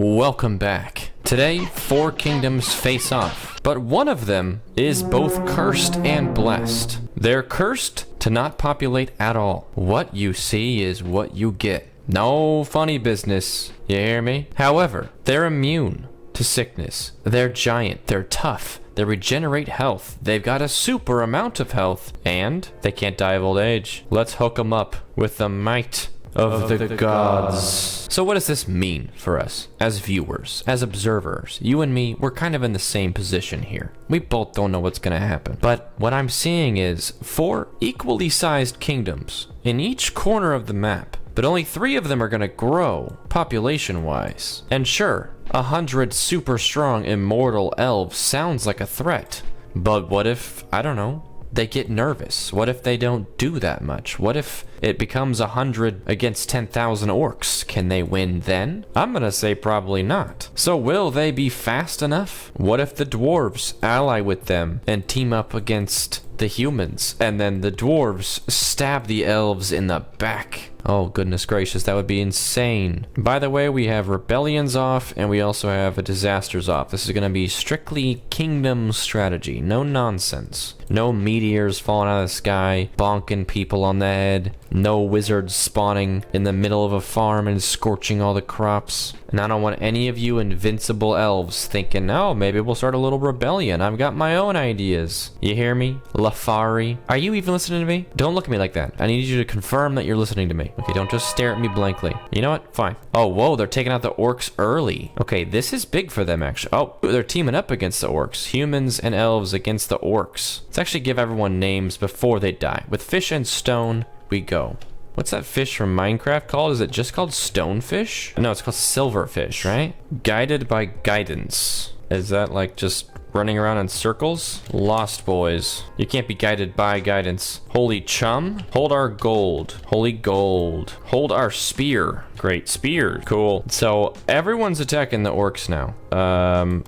Welcome back. Today, 4 kingdoms face off, but one of them is both cursed and blessed. They're cursed to not populate at all. What you see is what you get. No funny business, you hear me? However, they're immune to sickness. They're giant, they're tough, they regenerate health, they've got a super amount of health, and they can't die of old age. Let's hook them up with the might of the gods. So what does this mean for us as viewers, as observers? You and me, we're kind of in the same position here. We both don't know what's going to happen. But what I'm seeing is 4 equally sized kingdoms in each corner of the map, but only 3 of them are going to grow population-wise. And sure, 100 super strong immortal elves sounds like a threat. But what if, I don't know, they get nervous? What if they don't do that much? What if it becomes 100 against 10,000 orcs? Can they win then? I'm gonna say probably not. So will they be fast enough? What if the dwarves ally with them and team up against the humans, and then the dwarves stab the elves in the back? Oh, goodness gracious, that would be insane. By the way, we have rebellions off, and we also have a disasters off. This is going to be strictly kingdom strategy. No nonsense. No meteors falling out of the sky, bonking people on the head. No wizards spawning in the middle of a farm and scorching all the crops. And I don't want any of you invincible elves thinking, oh, maybe we'll start a little rebellion. I've got my own ideas. You hear me? Lafari. Are you even listening to me? Don't look at me like that. I need you to confirm that you're listening to me. Okay, don't just stare at me blankly. You know what? Fine. Oh, whoa, they're taking out the orcs early. Okay, this is big for them, actually. Oh, they're teaming up against the orcs. Humans and elves against the orcs. Let's actually give everyone names before they die. With fish and stone, we go. What's that fish from Minecraft called? Is it just called stonefish? No, it's called silverfish, right? Guided by guidance. Is that like just running around in circles? Lost boys. You can't be guided by guidance. Holy chum. Hold our gold. Holy gold. Hold our spear. Great spear. Cool. So everyone's attacking the orcs now.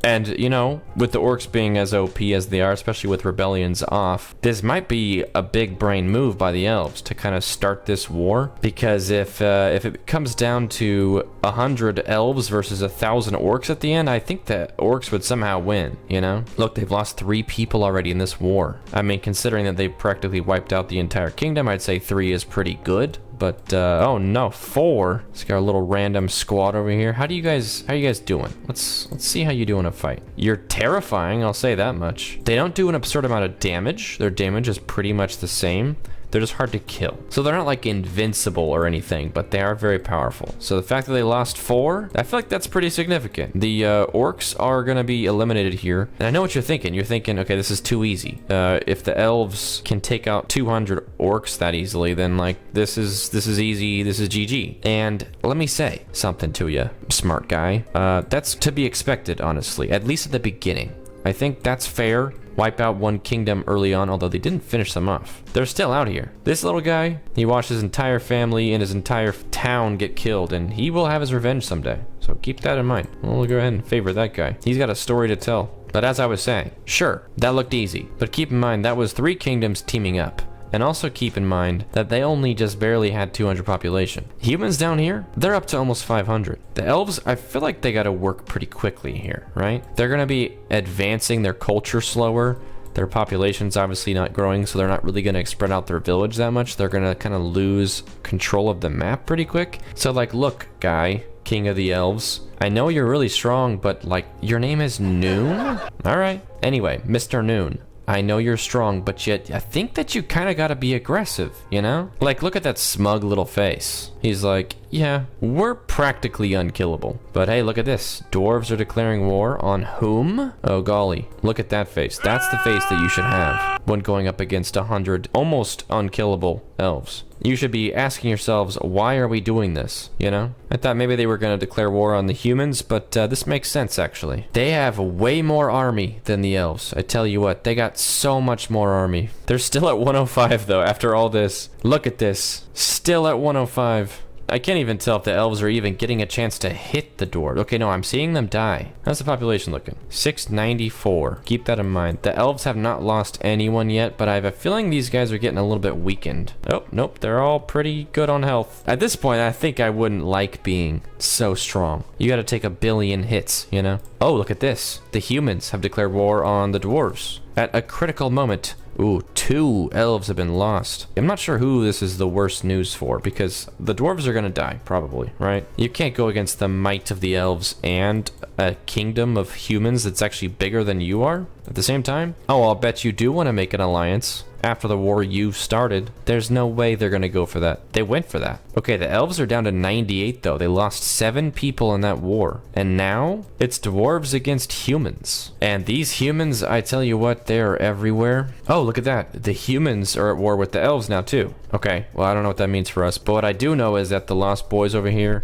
And you know, with the orcs being as OP as they are, especially with rebellions off, this might be a big brain move by the elves to kind of start this war. Because if it comes down to 100 elves versus 1,000 orcs at the end, I think that orcs would somehow win, you know? Look, they've lost 3 people already in this war. I mean, considering that they practically wiped out the entire kingdom, I'd say 3 is pretty good. But, oh no, 4. Let's get our little random squad over here. How you guys doing? Let's see how you do in a fight. You're terrifying, I'll say that much. They don't do an absurd amount of damage. Their damage is pretty much the same. They're just hard to kill. So they're not like invincible or anything, but they are very powerful. So the fact that they lost 4, I feel like that's pretty significant. The orcs are gonna be eliminated here. And I know what you're thinking. You're thinking, okay, this is too easy. If the elves can take out 200 orcs that easily, then like this is easy, this is GG. And let me say something to you, smart guy. That's to be expected, honestly, at least at the beginning. I think that's fair. Wipe out one kingdom early on, although they didn't finish them off. They're still out here. This little guy, he watched his entire family and his entire town get killed, and he will have his revenge someday. So keep that in mind. We'll go ahead and favor that guy. He's got a story to tell. But as I was saying, sure, that looked easy. But keep in mind, that was 3 kingdoms teaming up. And also keep in mind that they only just barely had 200 population. Humans down here, they're up to almost 500. The elves, I feel like they gotta work pretty quickly here, right? They're gonna be advancing their culture slower. Their population's obviously not growing, so they're not really gonna spread out their village that much. They're gonna kind of lose control of the map pretty quick. So like, look, guy, king of the elves, I know you're really strong, but like, your name is Noon? All right. Anyway, Mr. Noon. I know you're strong, but yet I think that you kind of got to be aggressive, you know? Like, look at that smug little face. He's like, yeah, we're practically unkillable. But hey, look at this. Dwarves are declaring war on whom? Oh, golly. Look at that face. That's the face that you should have when going up against 100 almost unkillable elves. You should be asking yourselves, why are we doing this, you know? I thought maybe they were going to declare war on the humans, but this makes sense, actually. They have way more army than the elves. I tell you what, they got so much more army. They're still at 105, though, after all this. Look at this. Still at 105. I can't even tell if the elves are even getting a chance to hit the dwarves. Okay, no, I'm seeing them die. How's the population looking? 694. Keep that in mind. The elves have not lost anyone yet, but I have a feeling these guys are getting a little bit weakened. Oh, nope, they're all pretty good on health. At this point, I think I wouldn't like being so strong. You gotta take a billion hits, you know? Oh, look at this. The humans have declared war on the dwarves. At a critical moment, ooh, 2 elves have been lost. I'm not sure who this is the worst news for, because the dwarves are gonna die, probably, right? You can't go against the might of the elves and a kingdom of humans that's actually bigger than you are at the same time. Oh, I'll bet you do want to make an alliance. After the war you've started, there's no way they're gonna go for that. They went for that. Okay, the elves are down to 98 though. They lost 7 people in that war. And now, it's dwarves against humans. And these humans, I tell you what, they are everywhere. Oh, look at that. The humans are at war with the elves now too. Okay, well I don't know what that means for us, but what I do know is that the Lost Boys over here,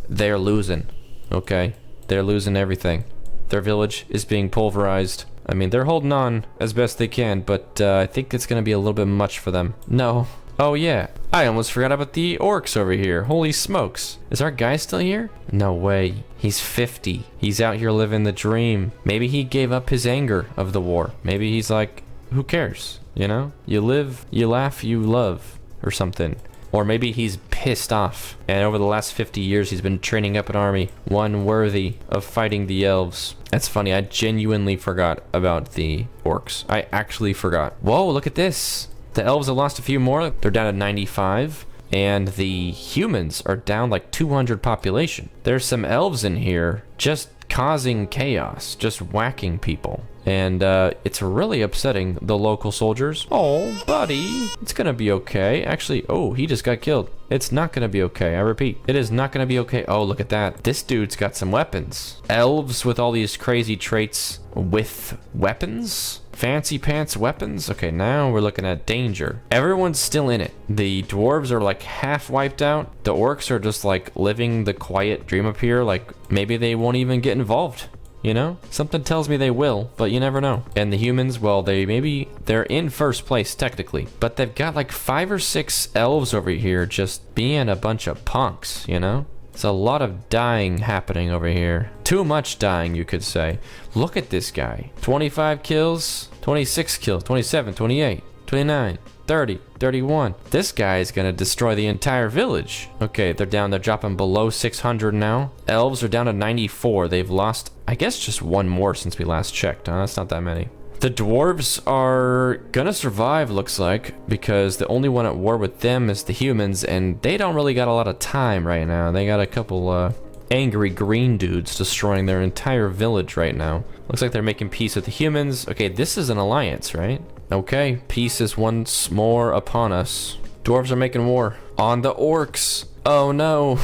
they're losing. Okay, they're losing everything. Their village is being pulverized. I mean, they're holding on as best they can, but I think it's going to be a little bit much for them. No. Oh, yeah. I almost forgot about the orcs over here. Holy smokes. Is our guy still here? No way. He's 50. He's out here living the dream. Maybe he gave up his anger of the war. Maybe he's like, who cares? You know? You live, you laugh, you love, or something. Or maybe he's pissed off, and over the last 50 years he's been training up an army, one worthy of fighting the elves. That's funny, I genuinely forgot about the orcs. I actually forgot. Whoa, look at this. The elves have lost a few more. They're down to 95, and the humans are down like 200 population. There's some elves in here just causing chaos, just whacking people. And it's really upsetting the local soldiers. Oh, buddy, it's gonna be okay. Actually, oh, he just got killed. It's not gonna be okay. I repeat, it is not gonna be okay. Oh, look at that. This dude's got some weapons. Elves with all these crazy traits with weapons? Fancy pants weapons? Okay, now we're looking at danger. Everyone's still in it. The dwarves are like half wiped out. The orcs are just like living the quiet dream up here. Like maybe they won't even get involved. You know? Something tells me they will, but you never know. And the humans, well, they're in first place technically, but they've got like 5 or 6 elves over here just being a bunch of punks, you know? It's a lot of dying happening over here. Too much dying, you could say. Look at this guy. 25 kills, 26 kills, 27, 28, 29, 30, 31. This guy is gonna destroy the entire village. Okay, they're dropping below 600 now. Elves are down to 94. They've lost, I guess, just 1 more since we last checked. That's not that many. The dwarves are gonna survive, looks like, because the only one at war with them is the humans, and they don't really got a lot of time right now. They got a couple angry green dudes destroying their entire village right now. Looks like they're making peace with the humans. Okay, this is an alliance, right? Okay, peace is once more upon us. Dwarves are making war on the orcs. Oh no.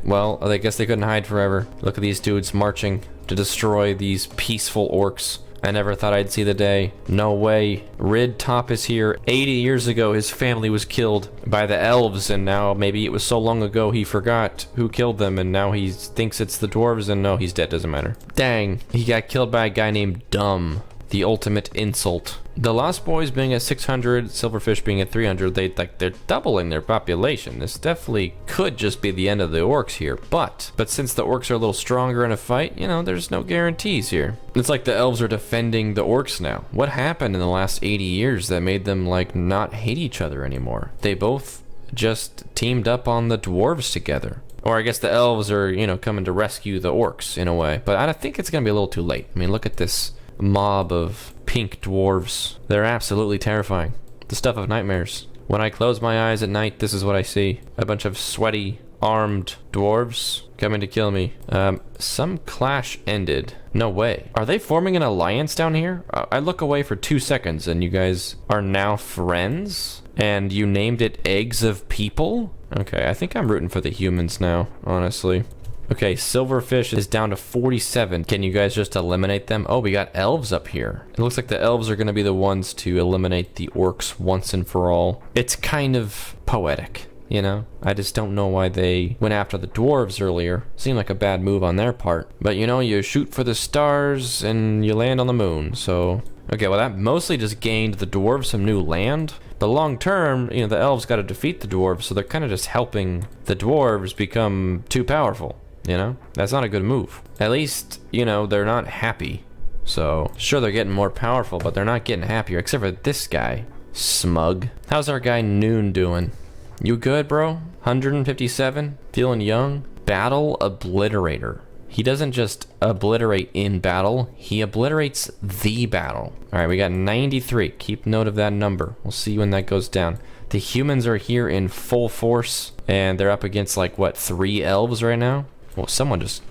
Well, I guess they couldn't hide forever. Look at these dudes marching to destroy these peaceful orcs. I never thought I'd see the day. No way. Rid Top is here. 80 years ago, his family was killed by the elves, and now maybe it was so long ago he forgot who killed them, and now he thinks it's the dwarves, and no, he's dead, doesn't matter. Dang, he got killed by a guy named Dumb. The ultimate insult. The Lost Boys being at 600, Silverfish being at 300, they're doubling their population. This definitely could just be the end of the orcs here, but since the orcs are a little stronger in a fight, you know, there's no guarantees here. It's like the elves are defending the orcs now. What happened in the last 80 years that made them like not hate each other anymore? They both just teamed up on the dwarves together. Or I guess the elves are, you know, coming to rescue the orcs in a way, but I think it's gonna be a little too late. I mean, look at this mob of pink dwarves. They're absolutely terrifying. The stuff of nightmares. When I close my eyes at night, this is what I see. A bunch of sweaty, armed dwarves coming to kill me. Some clash ended. No way. Are they forming an alliance down here? I look away for 2 seconds and you guys are now friends? And you named it Eggs of People? Okay, I think I'm rooting for the humans now, honestly. Okay, Silverfish is down to 47. Can you guys just eliminate them? Oh, we got elves up here. It looks like the elves are going to be the ones to eliminate the orcs once and for all. It's kind of poetic, you know? I just don't know why they went after the dwarves earlier. Seemed like a bad move on their part. But you know, you shoot for the stars and you land on the moon, so... Okay, well that mostly just gained the dwarves some new land. But long term, you know, the elves got to defeat the dwarves, so they're kind of just helping the dwarves become too powerful, you know? That's not a good move. At least, you know, they're not happy. So, sure, they're getting more powerful, but they're not getting happier, except for this guy. Smug. How's our guy Noon doing? You good, bro? 157? Feeling young? Battle Obliterator. He doesn't just obliterate in battle, he obliterates the battle. Alright, we got 93. Keep note of that number. We'll see when that goes down. The humans are here in full force, and they're up against, like, what, 3 elves right now? Well, someone just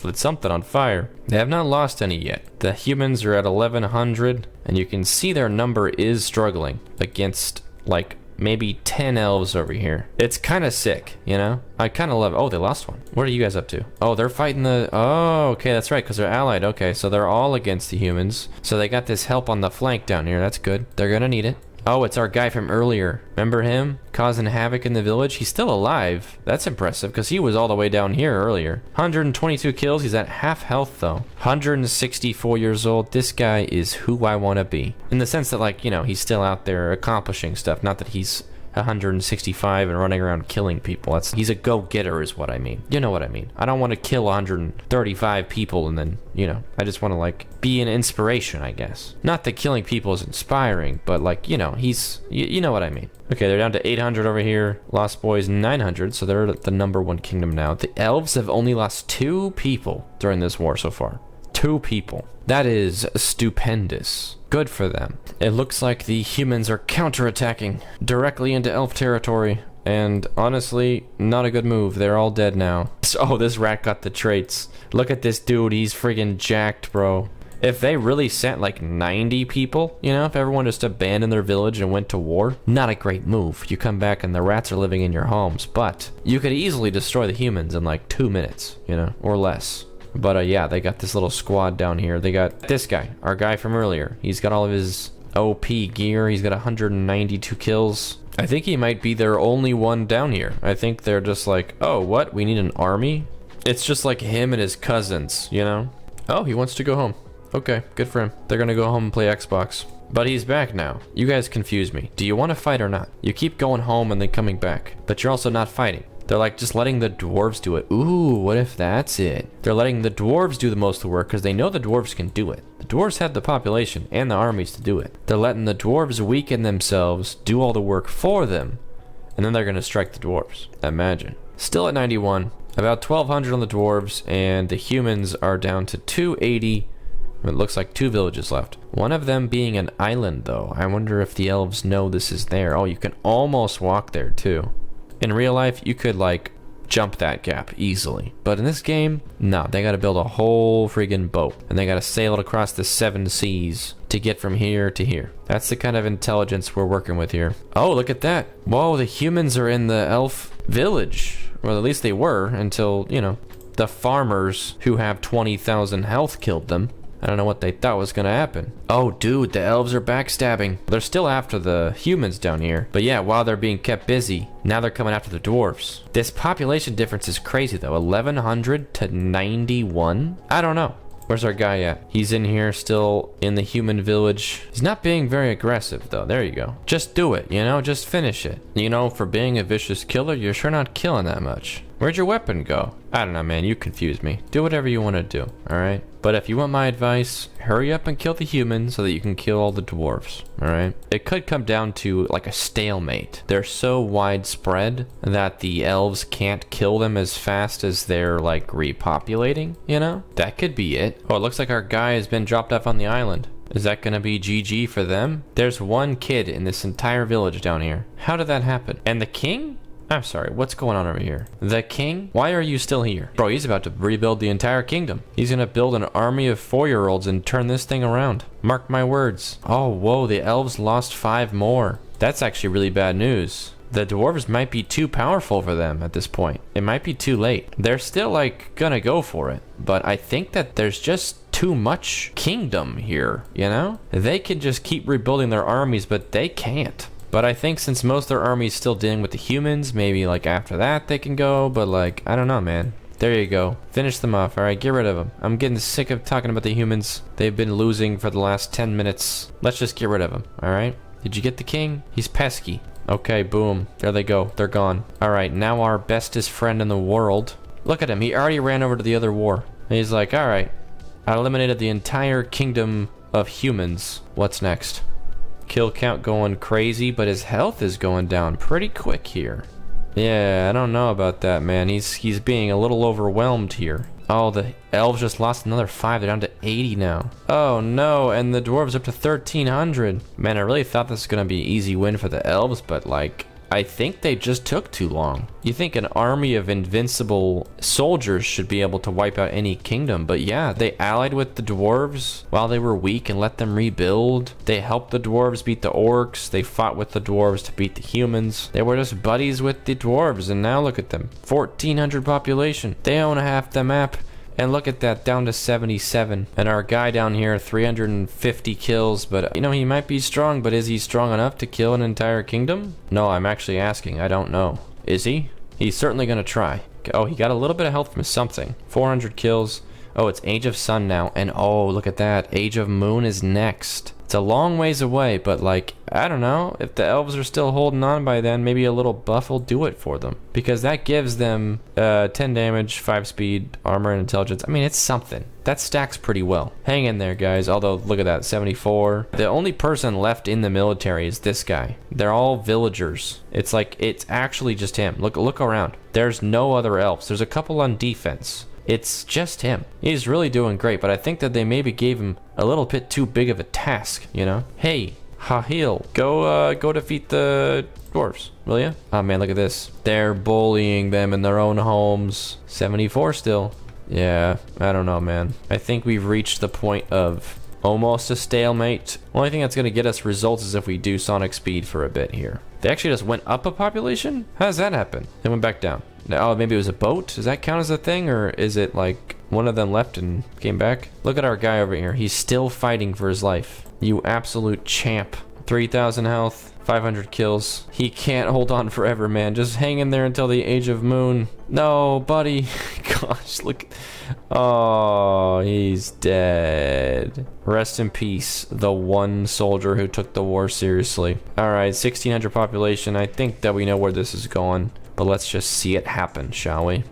lit something on fire. They have not lost any yet. The humans are at 1100, and you can see their number is struggling against, like, maybe 10 elves over here. It's kind of sick, you know? I kind of love it. Oh, they lost one. What are you guys up to? Oh, they're fighting the... Oh, okay, that's right, because they're allied. Okay, so they're all against the humans. So they got this help on the flank down here. That's good. They're gonna need it. Oh, it's our guy from earlier. Remember him? Causing havoc in the village? He's still alive. That's impressive, because he was all the way down here earlier. 122 kills. He's at half health, though. 164 years old. This guy is who I want to be. In the sense that, like, you know, he's still out there accomplishing stuff. Not that he's 165 and running around killing people. He's a go-getter is what I mean. You know what I mean. I don't want to kill 135 people and then, you know, I just want to, like, be an inspiration, I guess. Not that killing people is inspiring, but, like, you know, you know what I mean. Okay, they're down to 800 over here. Lost Boys 900, so they're the #1 kingdom now. The elves have only lost 2 people during this war so far. 2 people. That is stupendous. Good for them. It looks like the humans are counterattacking directly into elf territory. And honestly, not a good move. They're all dead now. Oh, this rat got the traits. Look at this dude. He's friggin' jacked, bro. If they really sent like 90 people, you know, if everyone just abandoned their village and went to war, not a great move. You come back and the rats are living in your homes. But you could easily destroy the humans in like 2 minutes, you know, or less. But yeah, they got this little squad down here. They got this guy, our guy from earlier. He's got all of his OP gear. He's got 192 kills. I think he might be their only one down here. I think they're just like, oh, what? We need an army? It's just like him and his cousins, you know? Oh, he wants to go home. Okay, good for him. They're gonna go home and play Xbox. But he's back now. You guys confuse me. Do you want to fight or not? You keep going home and then coming back. But you're also not fighting. They're like just letting the dwarves do it. Ooh, what if that's it? They're letting the dwarves do the most of the work because they know the dwarves can do it. The dwarves have the population and the armies to do it. They're letting the dwarves weaken themselves, do all the work for them, and then they're going to strike the dwarves. Imagine. Still at 91. About 1,200 on the dwarves, and the humans are down to 280. It looks like 2 villages left. One of them being an island, though. I wonder if the elves know this is there. Oh, you can almost walk there, too. In real life, you could, like, jump that gap easily. But in this game, no, they gotta build a whole friggin' boat. And they gotta sail it across the 7 seas to get from here to here. That's the kind of intelligence we're working with here. Oh, look at that. Whoa, the humans are in the elf village. Well, at least they were until, you know, the farmers who have 20,000 health killed them. I don't know what they thought was gonna happen. Oh, dude, the elves are backstabbing. They're still after the humans down here. But yeah, while they're being kept busy, now they're coming after the dwarves. This population difference is crazy, though. 1,100 to 91? I don't know. Where's our guy at? He's in here still in the human village. He's not being very aggressive, though. There you go. Just do it, you know? Just finish it. You know, for being a vicious killer, you're sure not killing that much. Where'd your weapon go? I don't know, man. You confuse me. Do whatever you want to do, alright? But if you want my advice, hurry up and kill the humans so that you can kill all the dwarves, alright? It could come down to, like, a stalemate. They're so widespread that the elves can't kill them as fast as they're, like, repopulating, you know? That could be it. Oh, it looks like our guy has been dropped off on the island. Is that gonna be GG for them? There's 1 kid in this entire village down here. How did that happen? And the king? I'm sorry, what's going on over here? The king? Why are you still here? Bro, he's about to rebuild the entire kingdom. He's gonna build an army of 4-year-olds and turn this thing around. Mark my words. Oh, whoa, the elves lost 5 more. That's actually really bad news. The dwarves might be too powerful for them at this point. It might be too late. They're still, like, gonna go for it. But I think that there's just too much kingdom here, you know? They can just keep rebuilding their armies, but they can't. But I think since most of their army's still dealing with the humans, maybe like after that they can go, but like, I don't know, man. There you go. Finish them off, alright? Get rid of them. I'm getting sick of talking about the humans. They've been losing for the last 10 minutes. Let's just get rid of them, alright? Did you get the king? He's pesky. Okay, boom. There they go. They're gone. Alright, now our bestest friend in the world. Look at him. He already ran over to the other war. And he's like, alright, I eliminated the entire kingdom of humans. What's next? Kill count going crazy, but his health is going down pretty quick here. Yeah, I don't know about that, man. He's being a little overwhelmed here. Oh, the elves just lost another 5. They're down to 80 now. Oh no, and the dwarves up to 1,300. Man, I really thought this was gonna be an easy win for the elves, but like, I think they just took too long. You think an army of invincible soldiers should be able to wipe out any kingdom, but yeah, they allied with the dwarves while they were weak and let them rebuild. They helped the dwarves beat the orcs. They fought with the dwarves to beat the humans. They were just buddies with the dwarves, and now look at them. 1,400 population. They own half the map. And look at that, down to 77. And our guy down here, 350 kills. But, you know, he might be strong, but is he strong enough to kill an entire kingdom? No, I'm actually asking. I don't know. Is he? He's certainly going to try. Oh, he got a little bit of health from something. 400 kills. Oh, it's Age of Sun now. And oh, look at that. Age of Moon is next. It's a long ways away, but like, I don't know. If the elves are still holding on by then, maybe a little buff will do it for them. Because that gives them 10 damage, 5 speed, armor, and intelligence. I mean, it's something. That stacks pretty well. Hang in there, guys. Although, look at that, 74. The only person left in the military is this guy. They're all villagers. It's like, it's actually just him. Look around. There's no other elves. There's a couple on defense. It's just him. He's really doing great, but I think that they maybe gave him a little bit too big of a task, you know? Hey, Hahil, go defeat the dwarves, will ya? Oh man, look at this. They're bullying them in their own homes. 74 still. Yeah, I don't know, man. I think we've reached the point of almost a stalemate. Only thing that's gonna get us results is if we do Sonic Speed for a bit here. They actually just went up a population? How does that happen? They went back down. Oh, maybe it was a boat? Does that count as a thing? Or is it like one of them left and came back? Look at our guy over here. He's still fighting for his life. You absolute champ. 3,000 health, 500 kills. He can't hold on forever, man. Just hang in there until the Age of Moon. No, buddy. Gosh, look. Oh, he's dead. Rest in peace, the one soldier who took the war seriously. Alright, 1,600 population. I think that we know where this is going. But let's just see it happen, shall we?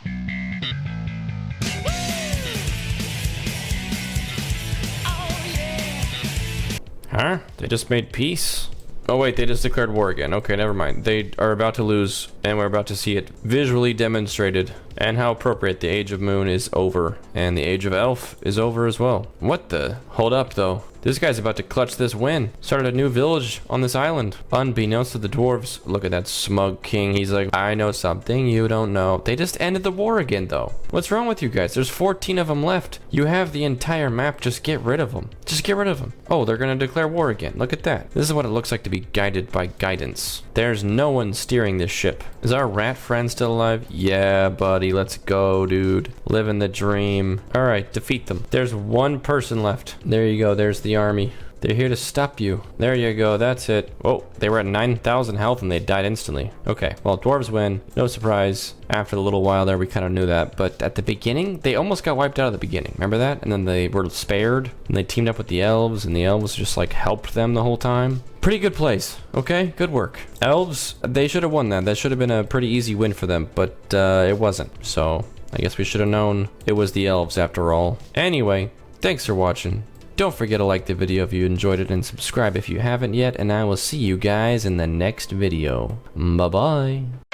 Huh? They just made peace? Oh wait, they just declared war again. Okay, never mind. They are about to lose, and we're about to see it visually demonstrated. And how appropriate, the Age of Moon is over. And the Age of Elf is over as well. What the? Hold up, though. This guy's about to clutch this win. Started a new village on this island. Unbeknownst to the dwarves. Look at that smug king. He's like, I know something you don't know. They just ended the war again, though. What's wrong with you guys? There's 14 of them left. You have the entire map. Just get rid of them. Just get rid of them. Oh, they're going to declare war again. Look at that. This is what it looks like to be guided by guidance. There's no one steering this ship. Is our rat friend still alive? Yeah, buddy. Let's go, dude. Living the dream. All right, defeat them. There's one person left. There you go. There's the army. They're here to stop you. There you go. That's it. Oh, they were at 9,000 health and they died instantly. Okay, well, dwarves win. No surprise. After a little while there, we kind of knew that. But at the beginning, they almost got wiped out at the beginning. Remember that? And then they were spared. And they teamed up with the elves. And the elves just like helped them the whole time. Pretty good place. Okay, good work. Elves, they should have won that. That should have been a pretty easy win for them. But it wasn't. So I guess we should have known it was the elves after all. Anyway, thanks for watching. Don't forget to like the video if you enjoyed it and subscribe if you haven't yet, and I will see you guys in the next video. Bye-bye.